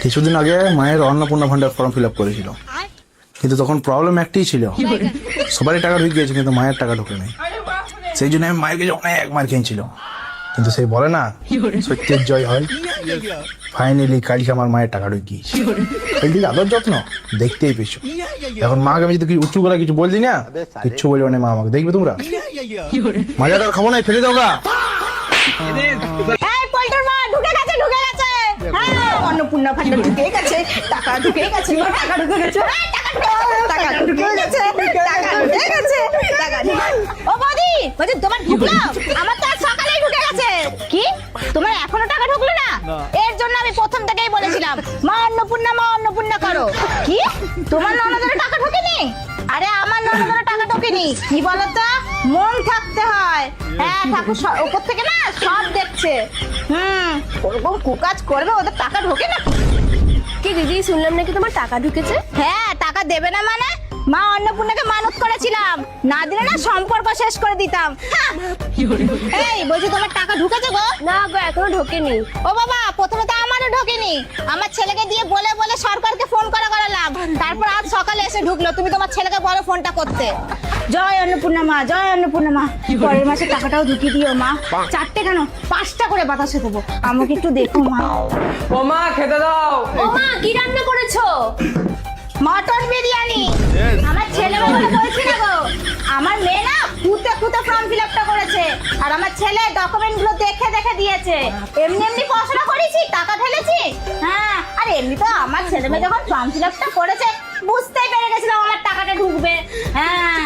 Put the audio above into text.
কিছুদিন আগে মায়ের অন্নপূর্ণা ভান্ডার ফর্ম ফিল আপ করেছিল, কিন্তু তখন প্রবলেম একটাই ছিল, সবারই টাকা ঢুকে গিয়েছে কিন্তু মায়ের টাকা ঢুকে নেই। সেই জন্য আমি মায়ের কাছে অনেক মার খেয়েছিল, কিন্তু সেই বলে না সত্যের জয় হয়। ফাইনালি কালকে আমার মায়ের টাকা ঢুকে গিয়েছে। এইদিকে আদর যত্ন দেখতেই পেয়েছো। এখন মাকে আমি যদি উঁচু করে কিছু বলছি না, কিচ্ছু বলবো না, মা আমাকে দেখবে তোমরা মজাদার খাবো না, ফেলে দাও গা। অন্নপূর্ণা ভান্ডার ঢুকে গেছে, টাকা ঢুকে গেছে, টাকা ঢুকে গেছে, টাকা ঢুকে গেছে, টাকা ঢুকে গেছে, টাকা ঢুকে। ও বৌদি, বলছি তোমার ঢুকলো? আমার তো আজ সকালেই ঢুকে গেছে। কি তোমার এখনো টাকা ঢুকলো না? এর জন্য আমি প্রথম থেকেই বলেছিলাম মা অন্নপূর্ণা করো। কি তোমার ননদের টাকা ঢোকেনি? আরে আমার ননদের টাকা ঢোকেনি, কি বলতো, মন থাকতে হয়। হ্যাঁ ঠাকুর উপর থেকে না সব দেখছে। ওরকম কুকাজ করবে, ওদের টাকা ঢোকে না। কি দিদি, শুনলাম নাকি তোমার টাকা ঢুকেছে? হ্যাঁ টাকা দেবে না মানে? মা অন্নপূর্ণাকে মানত করেছিলাম, না দিলে না সম্পর্ক শেষ করে দিতাম। এই বলছি তোমার টাকা ঢুকেছে গো? না গো, এখনো ঢোকেনি। ও বাবা, প্রথমে তো আমারও ঢোকেনি। আমার ছেলেকে দিয়ে বলে বলে সরকারকে ফোন করালাম, তারপর আজ সকালে এসে ঢুকলো। তুমি তোমার ছেলেকে বলো ফোনটা করতে। জয় অন্নপূর্ণা মা, জয় অন্নপূর্ণা মা। পরের মাসে টাকাটাও ঢুকিয়ে দিও মা। 4টে কেন 5টা করে বাতাসে দেবো, আমাকে একটু দেখো মা। ও মা, খেতে দাও। ও মা, কি রান্না করেছো? মটন বিরিয়ানি। আমার ছেলে বলে বলছি না গো, আমার মেয়ে না খুঁতে ফর্ম ফিল আপটা করেছে, আর আমার ছেলে ডকুমেন্ট গুলো দেখে দেখে দিয়েছে। এমনি পড়াশোনা করেছি, টাকা ঢেলেছি। হ্যাঁ, আর এমনি তো আমার ছেলে মেয়ে যখন ফর্ম ফিল আপটা করেছে বুঝতেই পেরে গেছিলাম আমার টাকাটা ঢুকবে। হ্যাঁ